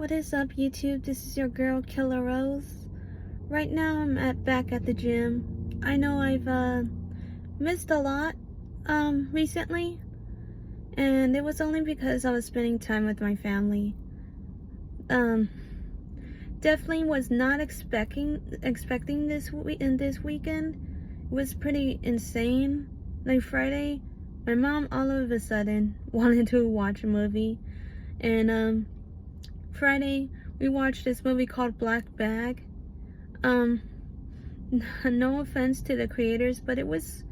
What is up, YouTube? This is your girl, Killer Rose. Right now, I'm back at the gym. I know I've missed a lot recently, and it was only because I was spending time with my family. Um, Definitely was not expecting this weekend. It was pretty insane. Like Friday, my mom all of a sudden wanted to watch a movie, and Friday, we watched this movie called Black Bag. Um, no offense to the creators, but it was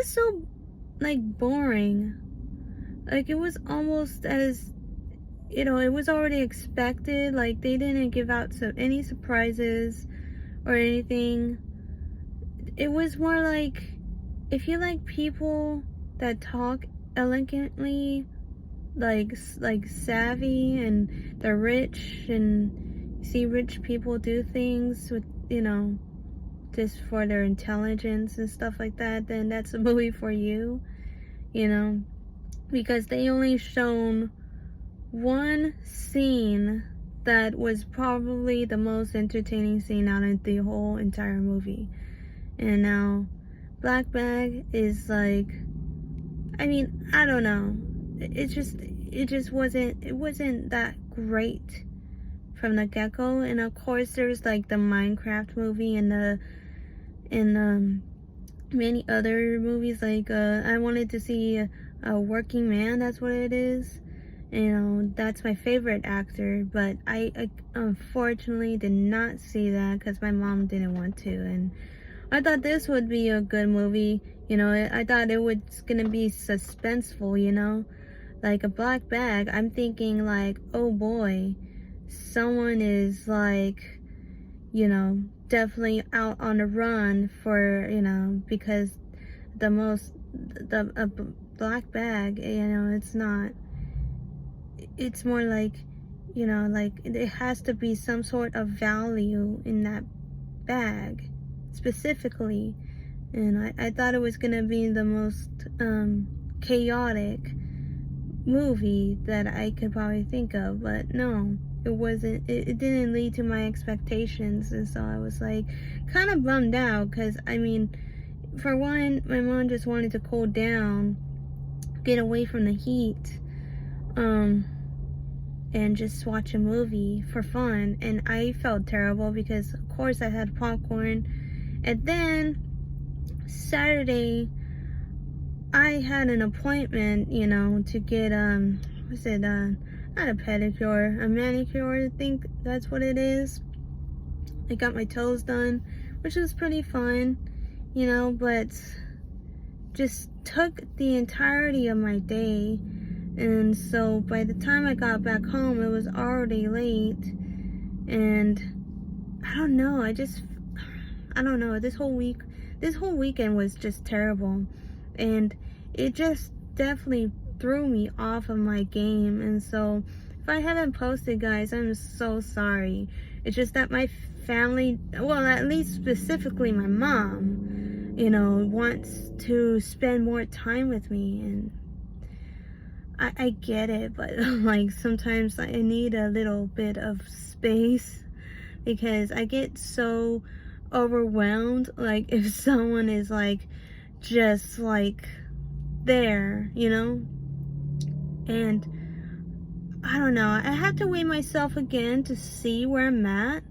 so, like, boring. Like, it was almost as, it was already expected. Like, they didn't give out any surprises or anything. It was more like, if you like people that talk elegantly, like savvy, and they're rich, and you see rich people do things with, just for their intelligence and stuff like that, then that's a movie for you, because they only shown one scene that was probably the most entertaining scene out of the whole entire movie. And now Black Bag is like, I don't know. It just wasn't that great from the get-go. And of course there's like the Minecraft movie and many other movies, like I wanted to see a Working Man, that's what it is. That's my favorite actor, but I unfortunately did not see that because my mom didn't want to. And I thought this would be a good movie. I thought it was gonna be suspenseful, like a Black Bag. I'm thinking like, oh boy, someone is like, definitely out on the run for, because a Black Bag, it's more like, like it has to be some sort of value in that bag specifically. And I thought it was gonna be the most chaotic movie that I could probably think of, but no, it wasn't. It didn't lead to my expectations, and so I was like kind of bummed out, because for one, my mom just wanted to cool down, get away from the heat, and just watch a movie for fun. And I felt terrible because of course I had popcorn. And then Saturday I had an appointment, to get what's it, not a pedicure, a manicure, I think that's what it is. I got my toes done, which was pretty fun, but just took the entirety of my day. And so by the time I got back home, it was already late. And I don't know, this whole weekend was just terrible, and it just definitely threw me off of my game. And so if I haven't posted, guys, I'm so sorry. It's just that my family, well, at least specifically my mom, wants to spend more time with me. And I get it, but like sometimes I need a little bit of space, because I get so overwhelmed, like if someone is like just like there, and I don't know, I had to weigh myself again to see where I'm at,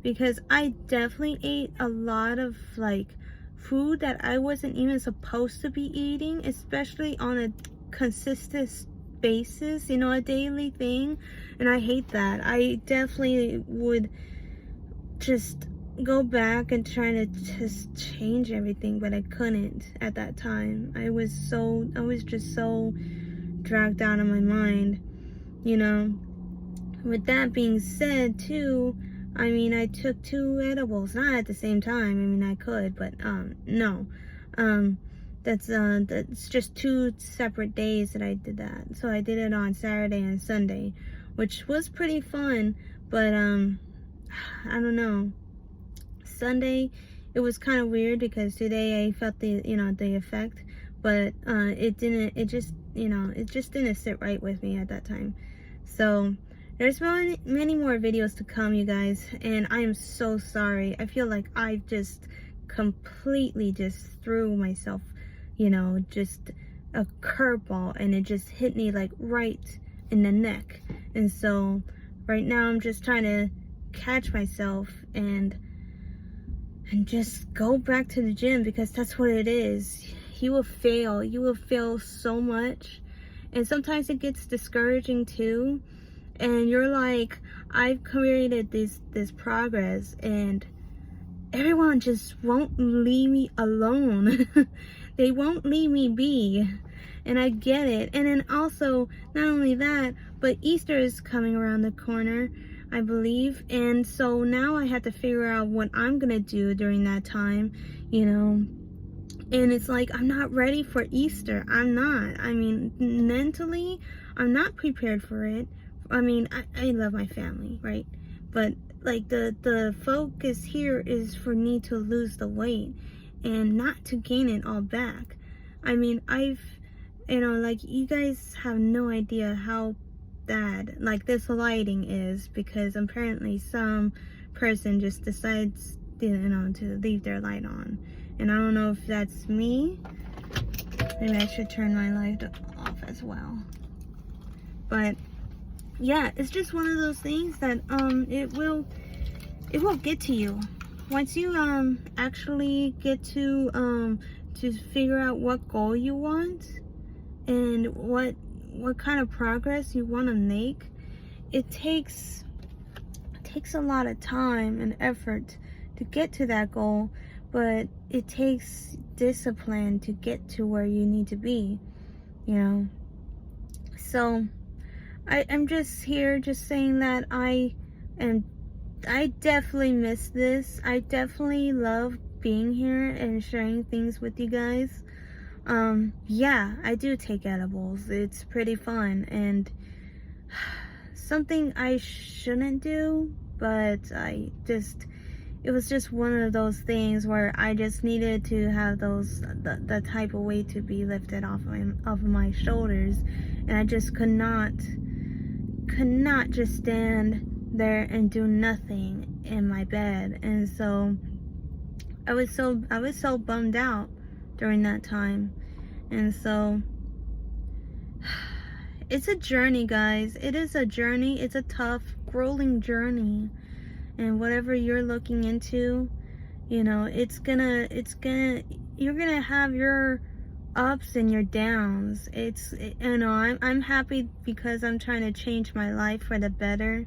because I definitely ate a lot of like food that I wasn't even supposed to be eating, especially on a consistent basis, a daily thing. And I hate that. I definitely would just go back and try to just change everything, but I couldn't at that time. I was just so dragged out of my mind, With that being said too, I took 2 edibles, not at the same time. I could, but no. That's just 2 separate days that I did that. So I did it on Saturday and Sunday, which was pretty fun, but I don't know. Sunday, it was kind of weird, because today I felt the effect, but it just didn't sit right with me at that time. So There's many more videos to come, you guys, and I am so sorry. I feel like I just completely just threw myself, you know, just a curveball, and it just hit me like right in the neck. And so right now I'm just trying to catch myself and just go back to the gym, because that's what it is. You will fail so much, and sometimes it gets discouraging too. And you're like, I've created this progress, and everyone just won't leave me alone. They won't leave me be. And I get it. And then also, not only that, but Easter is coming around the corner, I believe. And so now I have to figure out what I'm gonna do during that time, you know. And it's like, I'm not ready for Easter. I'm not. I mean, mentally, I'm not prepared for it. I mean, I love my family, right? But like the focus here is for me to lose the weight and not to gain it all back. I mean, you know, like, you guys have no idea how bad like this lighting is, because apparently some person just decides, you know, to leave their light on. And I don't know if that's me. Maybe I should turn my light off as well. But yeah, it's just one of those things that it will get to you once you actually get to figure out what goal you want and what kind of progress you want to make. It takes a lot of time and effort to get to that goal, but it takes discipline to get to where you need to be, you know. So I'm just here just saying that I definitely miss this. I definitely love being here and sharing things with you guys. Yeah, I do take edibles. It's pretty fun, and something I shouldn't do, but it was just one of those things where I just needed to have the type of weight to be lifted off of my shoulders, and I just could not just stand there and do nothing in my bed. And so I was so bummed out during that time. And so it's a journey, guys. It is a journey. It's a tough, grueling journey. And whatever you're looking into, you know, you're gonna have your ups and your downs. You know, I'm happy because I'm trying to change my life for the better,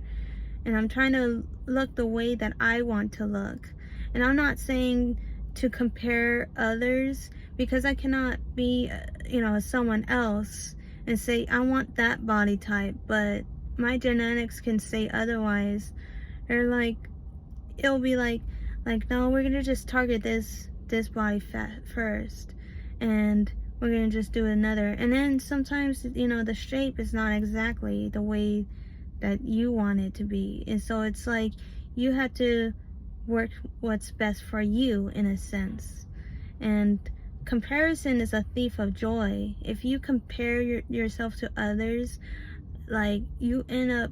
and I'm trying to look the way that I want to look. And I'm not saying to compare others, because I cannot be, you know, someone else and say I want that body type, but my genetics can say otherwise. They're like, it'll be like no, we're gonna just target this body fat first, and we're gonna just do another. And then sometimes, you know, the shape is not exactly the way that you want it to be, and so it's like you have to work what's best for you, in a sense. And comparison is a thief of joy. If you compare yourself to others, like, you end up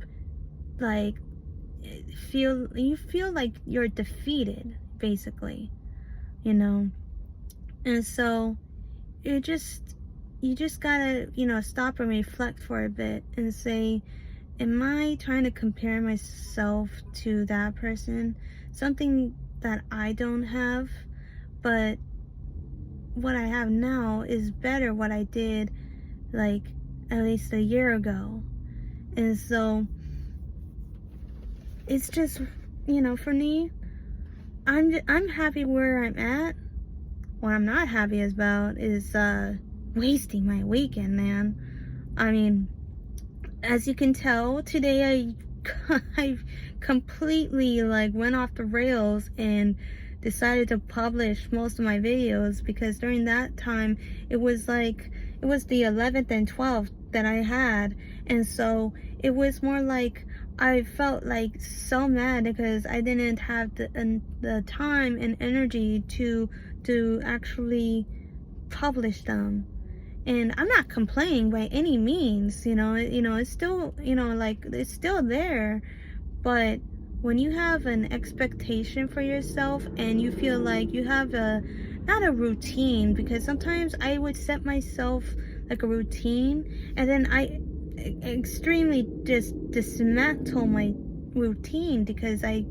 like you feel like you're defeated, basically, you know. And so you just gotta, you know, stop and reflect for a bit and say, am I trying to compare myself to that person, something that I don't have? But what I have now is better what I did like at least a year ago. And so it's just, you know, for me, I'm happy where I'm at. What I'm not happy about is wasting my weekend, man. I mean, as you can tell, today I completely like went off the rails and decided to publish most of my videos, because during that time it was the 11th and 12th that I had. And so it was more like I felt like so mad because I didn't have the time and energy to actually publish them. And I'm not complaining by any means, it's still, like, it's still there. But when you have an expectation for yourself and you feel like you have not a routine, because sometimes I would set myself like a routine, and then I extremely just dismantle my routine because I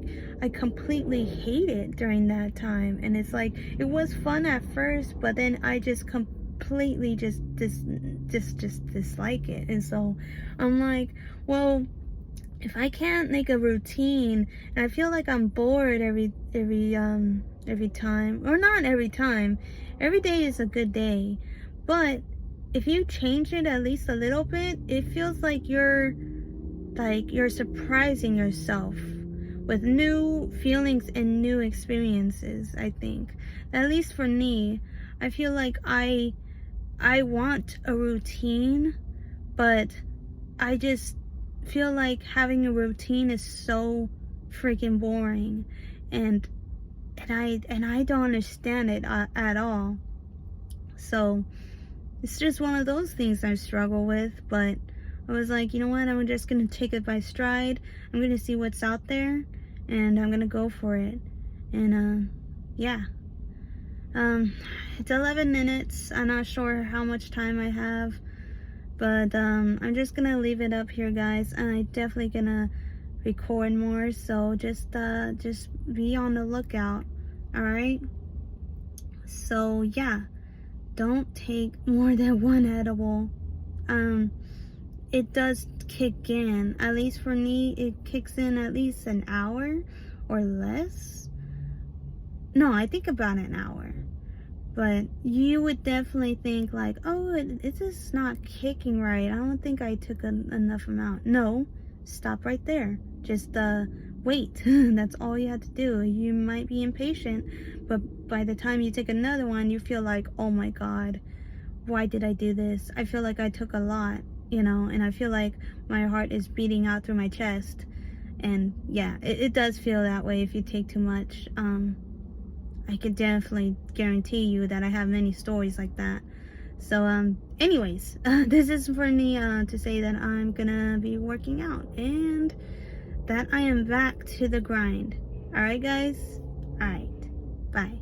completely hate it during that time. And it's like, it was fun at first, but then I just completely just dislike it. And so I'm like, well, if I can't make a routine, and I feel like I'm bored every time, or not every time, every day is a good day, but if you change it at least a little bit, it feels like you're surprising yourself with new feelings and new experiences. I think, at least for me, I feel like I want a routine, but I just feel like having a routine is so freaking boring, and I don't understand it at all. So it's just one of those things I struggle with. But I was like, you know what, I'm just gonna take it by stride. I'm gonna see what's out there, and I'm gonna go for it. And yeah, it's 11 minutes. I'm not sure how much time I have, but I'm just gonna leave it up here, guys. I'm definitely gonna record more, so just be on the lookout. All right, so yeah, don't take more than one edible. It does kick in, at least for me, it kicks in at least an hour or less. No, I think about an hour. But you would definitely think like, oh, it's just not kicking right. I don't think I took enough amount. No, stop right there. Just wait. That's all you have to do. You might be impatient, but by the time you take another one, you feel like, oh my God, why did I do this? I feel like I took a lot, and I feel like my heart is beating out through my chest. And yeah, it does feel that way if you take too much. I could definitely guarantee you that I have many stories like that. So anyways, this is for me to say that I'm gonna be working out and that I am back to the grind. All right, guys. All right, bye.